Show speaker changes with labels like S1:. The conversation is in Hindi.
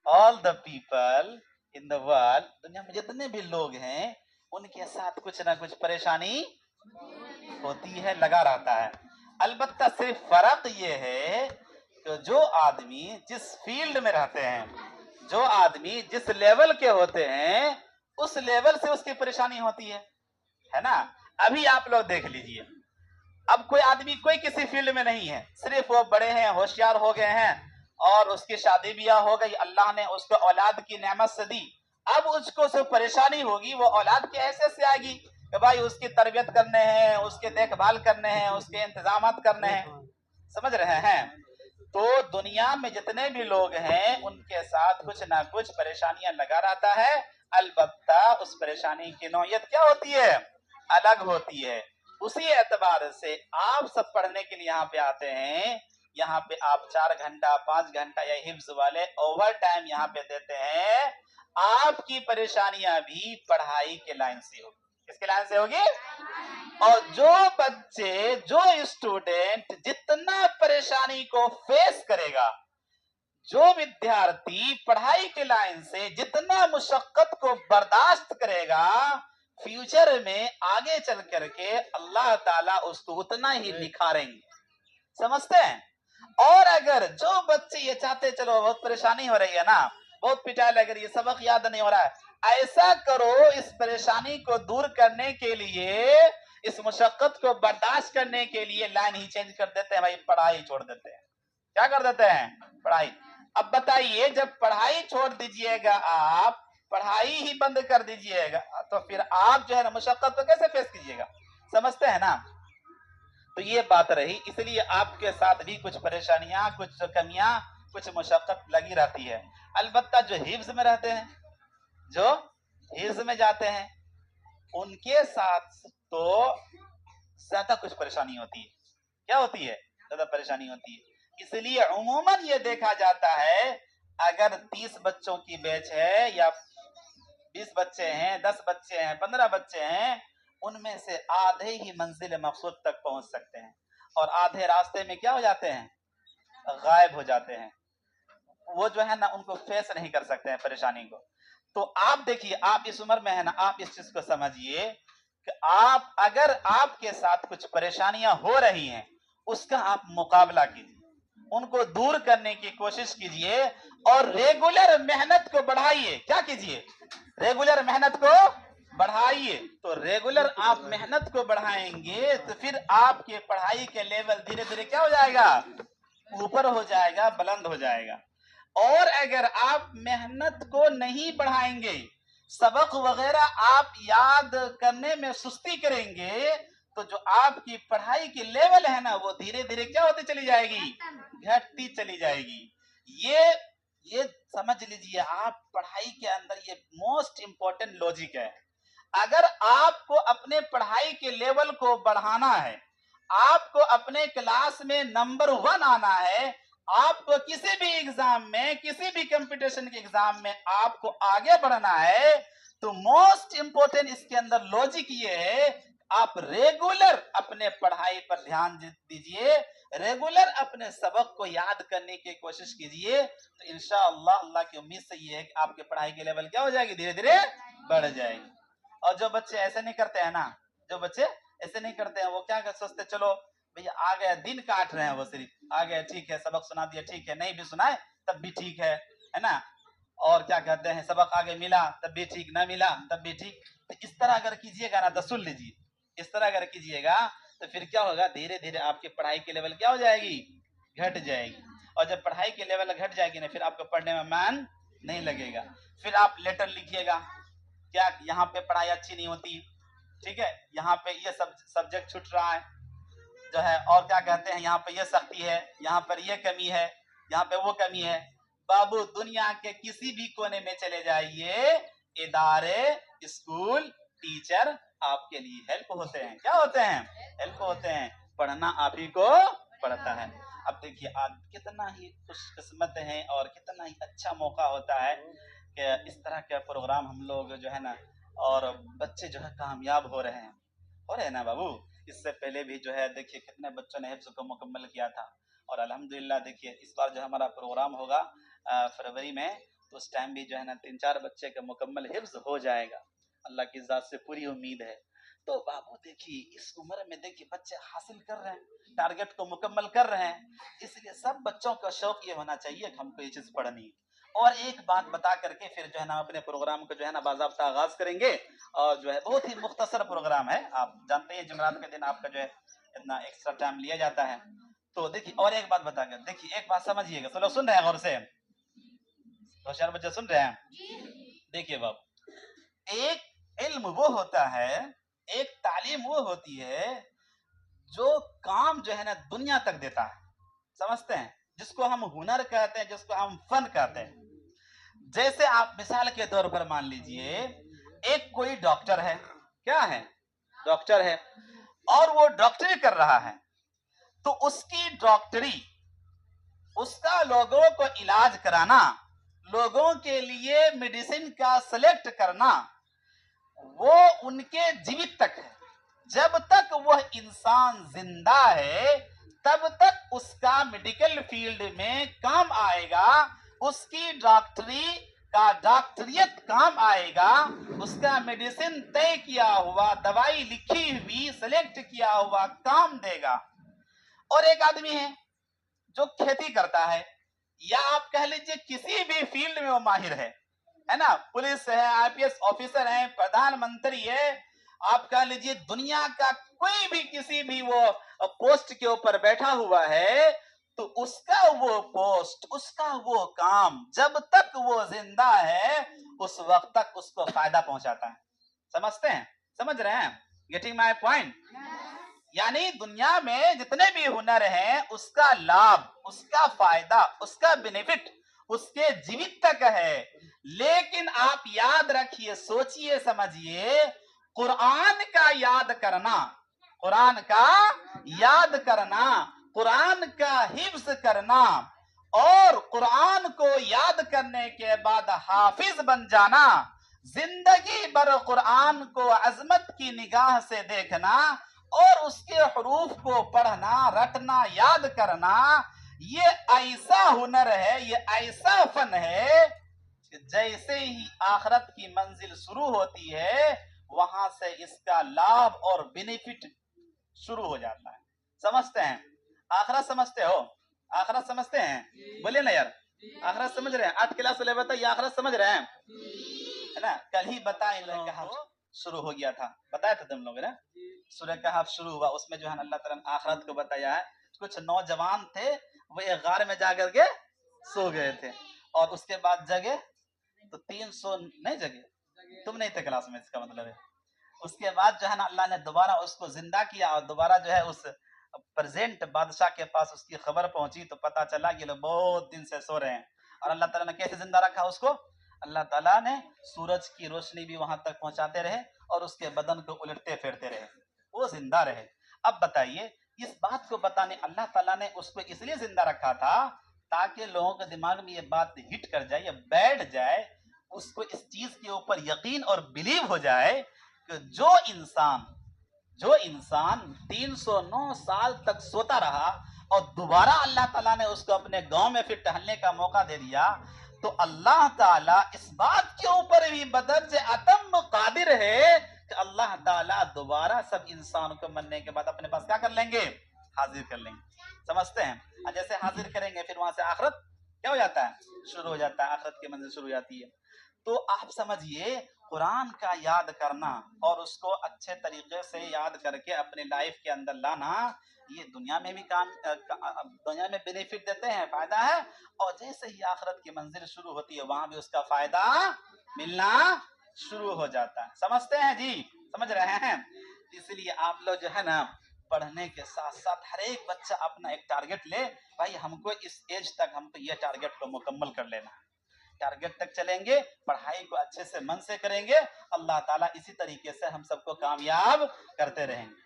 S1: All the people in the world, दुनिया में जितने भी लोग हैं उनके साथ कुछ ना कुछ परेशानी होती है, लगा रहता है। अलबत्ता सिर्फ फर्क ये है कि जो आदमी जिस फील्ड में रहते हैं, जो आदमी जिस लेवल के होते हैं, उस लेवल से उसकी परेशानी होती है ना। अभी आप लोग देख लीजिए, अब कोई आदमी कोई किसी फील्ड में नहीं है, सिर्फ वो बड़े हैं, होशियार हो गए हैं और उसकी शादी ब्याह हो गई, अल्लाह ने उसको औलाद की नेमत से दी। अब उसको जो परेशानी होगी वो औलाद की हैसियत से आएगी कि भाई उसकी तरबियत करने हैं, उसके देखभाल करने हैं, उसके इंतजाम करने हैं। समझ रहे हैं। तो दुनिया में जितने भी लोग हैं उनके साथ कुछ ना कुछ परेशानियां लगा रहता है। अलबत्ता उस परेशानी की नौयत क्या होती है, अलग होती है। उसी एतबार से आप सब पढ़ने के लिए यहाँ पे आते हैं, यहाँ पे आप 4 घंटा 5 घंटा या हिफ्ज वाले ओवर टाइम यहाँ पे देते हैं। आपकी परेशानियां भी पढ़ाई के लाइन से होगी। किसके लाइन से होगी? और जो बच्चे, जो स्टूडेंट जितना परेशानी को फेस करेगा, जो विद्यार्थी पढ़ाई के लाइन से जितना मुशक्कत को बर्दाश्त करेगा, फ्यूचर में आगे चल करके अल्लाह ताला उसको उतना ही निखारेंगे। समझते हैं। और अगर जो बच्चे ये चाहते चलो बहुत परेशानी हो रही है ना, बहुत पिटाई लग रही है, सबक याद नहीं हो रहा है, ऐसा करो इस परेशानी को दूर करने के लिए, इस मुशक्कत को बर्दाश्त करने के लिए लाइन ही चेंज कर देते हैं भाई, पढ़ाई छोड़ देते हैं। क्या कर देते हैं? पढ़ाई। अब बताइए, जब पढ़ाई छोड़ दीजिएगा, आप पढ़ाई ही बंद कर दीजिएगा, तो फिर आप जो है ना मुशक्कत को कैसे फेस कीजिएगा? समझते हैं ना। तो ये बात रही, इसलिए आपके साथ भी कुछ परेशानियां, कुछ कमियां, कुछ मुशक्कत लगी रहती है। अलबत्ता जो हिफ्ज में रहते हैं, जो हिफ्ज में जाते हैं, उनके साथ तो ज्यादा कुछ परेशानी होती है। क्या होती है? ज्यादा परेशानी होती है। इसलिए उमूमन ये देखा जाता है, अगर 30 बच्चों की बैच है या 20 बच्चे हैं, 10 बच्चे हैं, 15 बच्चे हैं, उनमें से आधे ही मंजिल मकसूद तक पहुंच सकते हैं और आधे रास्ते में क्या हो जाते हैं? गायब हो जाते हैं। वो जो है ना उनको फेस नहीं कर सकते हैं परेशानी को। तो आप देखिए, आप इस उम्र में है ना, आप इस चीज को समझिए कि आप, अगर आपके साथ कुछ परेशानियां हो रही हैं, उसका आप मुकाबला कीजिए, उनको दूर करने की कोशिश कीजिए और रेगुलर मेहनत को बढ़ाइए। क्या कीजिए? रेगुलर मेहनत को बढ़ाइए। तो रेगुलर आप मेहनत को बढ़ाएंगे तो फिर आपके पढ़ाई के लेवल धीरे धीरे क्या हो जाएगा? ऊपर हो जाएगा, बुलंद हो जाएगा। और अगर आप मेहनत को नहीं बढ़ाएंगे, सबक वगैरह आप याद करने में सुस्ती करेंगे, तो जो आपकी पढ़ाई की लेवल है ना वो धीरे धीरे क्या होती चली जाएगी? घटती चली जाएगी। ये ये समझ लीजिए, आप पढ़ाई के अंदर ये मोस्ट इंपॉर्टेंट लॉजिक है। अगर आपको अपने पढ़ाई के लेवल को बढ़ाना है, आपको अपने क्लास में नंबर 1 आना है, आपको किसी भी एग्जाम में, किसी भी कंपटीशन के एग्जाम में आपको आगे बढ़ना है, तो मोस्ट इंपोर्टेंट इसके अंदर लॉजिक ये है, आप रेगुलर अपने पढ़ाई पर ध्यान दीजिए, रेगुलर अपने सबक को याद करने की कोशिश कीजिए। तो इंशाअल्लाह अल्लाह की उम्मीद से ये है कि आपके पढ़ाई के लेवल क्या हो जाएगी? धीरे धीरे बढ़ जाएगी। और जो बच्चे ऐसे नहीं करते हैं ना, जो बच्चे ऐसे नहीं करते हैं, वो क्या सोचते, चलो भैया आ गया, दिन काट रहे हैं, वो सिर्फ आ गया, ठीक है, सबक सुना दिया, ठीक है, नहीं भी सुनाए तब भी ठीक है ना। और क्या कहते हैं, सबक आगे मिला तब भी ठीक, ना मिला तब भी ठीक। तो इस तरह अगर कीजिएगा ना, तो सुन लीजिए, इस तरह अगर कीजिएगा तो फिर क्या होगा? धीरे धीरे आपके पढ़ाई की लेवल क्या हो जाएगी? घट जाएगी। और जब पढ़ाई की लेवल घट जाएगी ना, फिर आपको पढ़ने में मन नहीं लगेगा। फिर आप लेटर लिखिएगा, क्या यहाँ पे पढ़ाई अच्छी नहीं होती, ठीक है, यहाँ पे ये सब सब्जेक्ट छूट रहा है जो है, और क्या कहते हैं, यहाँ पे ये सख्ती है, यहाँ पर ये कमी है, यहाँ पे वो कमी है। बाबू, दुनिया के किसी भी कोने में चले जाइए, इदारे, स्कूल, टीचर आपके लिए हेल्प होते हैं। क्या होते हैं? हेल्प होते हैं। पढ़ना आप ही को पड़ता है। अब देखिए, आज कितना ही खुशकिस्मत है और कितना ही अच्छा मौका होता है कि इस तरह के प्रोग्राम हम लोग जो है ना, और बच्चे जो है कामयाब हो रहे हैं ना बाबू। इससे पहले भी जो है देखिए कितने बच्चों ने हिफ्ज़ को मुकम्मल किया था। और अल्हम्दुलिल्लाह देखिए इस बार जो हमारा प्रोग्राम होगा फरवरी में, तो उस टाइम भी जो है ना 3-4 बच्चे का मुकम्मल हिफ्ज हो जाएगा, अल्लाह की ज़ात से पूरी उम्मीद है। तो बाबू देखिए इस उम्र में देखिए बच्चे हासिल कर रहे हैं, टारगेट को मुकम्मल कर रहे हैं, इसलिए सब बच्चों का शौक ये होना चाहिए कि हमको ये चीज पढ़नी है। और एक बात बता करके फिर जो है ना अपने प्रोग्राम को जो है ना बाज़ाब्ता आगाज करेंगे। और जो है बहुत ही मुख्तसर प्रोग्राम है, आप जानते हैं जुमेरात के दिन आपका जो है इतना एक्स्ट्रा टाइम लिया जाता है। तो देखिए और एक बात बता कर, देखिए एक बात समझिएगा, तो लोग सुन रहे हैं गौर से, होशियार बच्चे सुन रहे हैं। देखिए बाबू, एक इल्म वो होता है, एक तालीम वो होती है जो काम जो है ना दुनिया तक देता है, समझते हैं, जिसको हम हुनर कहते हैं, जिसको हम फन कहते हैं। जैसे आप मिसाल के तौर पर मान लीजिए एक कोई डॉक्टर है, क्या है, डॉक्टर है, और वो डॉक्टरी कर रहा है, तो उसकी डॉक्टरी, उसका लोगों को इलाज कराना, लोगों के लिए मेडिसिन का सिलेक्ट करना, वो उनके जीवित तक है। जब तक वह इंसान जिंदा है तब तक उसका मेडिकल फील्ड में काम आएगा, उसकी डॉक्टरी का डॉक्टरियत काम आएगा, उसका मेडिसिन तय किया हुआ, दवाई लिखी हुई, सिलेक्ट किया हुआ काम देगा। और एक आदमी है जो खेती करता है, या आप कह लीजिए किसी भी फील्ड में वो माहिर है ना, पुलिस है, आईपीएस ऑफिसर है, प्रधानमंत्री है, आप कह लीजिए दुनिया का कोई भी किसी भी वो पोस्ट के ऊपर बैठा हुआ है, तो उसका वो पोस्ट, उसका वो काम जब तक वो जिंदा है उस वक्त तक उसको फायदा पहुंचाता है। समझते हैं, समझ रहे हैं, गेटिंग माय पॉइंट? यानी दुनिया में जितने भी हुनर हैं उसका लाभ, उसका फायदा, उसका बेनिफिट उसके जीवित तक है। लेकिन आप याद रखिए, सोचिए, समझिए, कुरान का याद करना, कुरान का याद करना, कुरान का हिफ्ज करना, और कुरान को याद करने के बाद हाफिज बन जाना, जिंदगी भर कुरान को अजमत की निगाह से देखना और उसके हरूफ को पढ़ना, रटना, याद करना, ये ऐसा हुनर है, ये ऐसा फन है कि जैसे ही आखिरत की मंजिल शुरू होती है वहां से इसका लाभ और बेनिफिट शुरू हो जाता है। समझते हैं? आखिरत समझते हो? आखिरत समझते हैं? बोले ना यार, आखिरत समझ रहे हैं? 8 क्लास ले बताइए, आखिरत समझ रहे हैं? है ना, कल ही बताए इन लोगों का शुरू हो गया था, बताया था तुम लोग ना, सूरह कहफ शुरू हुआ, उसमें जो है अल्लाह ताला ने आखिरत को बताया है। कुछ नौजवान थे, वो एक गार में जाकर के सो गए थे, और उसके बाद जगे तो 300 नहीं जगे, तुम नहीं थे क्लास में, इसका मतलब है। उसके बाद जो है ना अल्लाह ने दोबारा उसको जिंदा किया, और दोबारा जो है उस प्रेजेंट बादशाह के पास उसकी खबर पहुंची, तो पता चला कि लोग बहुत दिन से सो रहे हैं। और अल्लाह ताला ने कैसे जिंदा रखा उसको? अल्लाह ताला ने सूरज की रोशनी भी वहां तक पहुंचाते रहे और उसके बदन को उलटते फिरते रहे, वो जिंदा रहे। अब बताइए, इस बात को बताने अल्लाह ताला ने उसको इसलिए जिंदा रखा था ताकि लोगों के दिमाग में ये बात हिट कर जाए, या बैठ जाए, उसको इस चीज के ऊपर यकीन और बिलीव हो जाए कि जो इंसान 309 साल तक सोता रहा और दोबारा अल्लाह ताला ने उसको अपने गांव में फिर टहलने का मौका दे दिया, तो अल्लाह ताला इस बात के ऊपर भी बदर्ज अतम कादिर है कि अल्लाह ताला दोबारा सब इंसान को मरने के बाद अपने पास क्या कर लेंगे? हाजिर कर लेंगे। समझते हैं? जैसे हाजिर करेंगे फिर वहां से आखिरत क्या हो जाता है? शुरू हो जाता है, आखिरत की मंजिल शुरू हो जाती है। तो आप समझिए, कुरान का याद करना और उसको अच्छे तरीके से याद करके अपने लाइफ के अंदर लाना, ये दुनिया में भी दुनिया में बेनिफिट देते हैं, फायदा है, और जैसे ही आखिरत की मंजिल शुरू होती है वहां भी उसका फायदा मिलना शुरू हो जाता है। समझते हैं जी? समझ रहे हैं? इसलिए आप लोग जो है ना पढ़ने के साथ साथ हर एक बच्चा अपना एक टारगेट ले, भाई हमको इस एज तक हमको ये टारगेट को मुकम्मल कर लेना है। टारगेट तक चलेंगे, पढ़ाई को अच्छे से मन से करेंगे, अल्लाह ताला इसी तरीके से हम सबको कामयाब करते रहेंगे।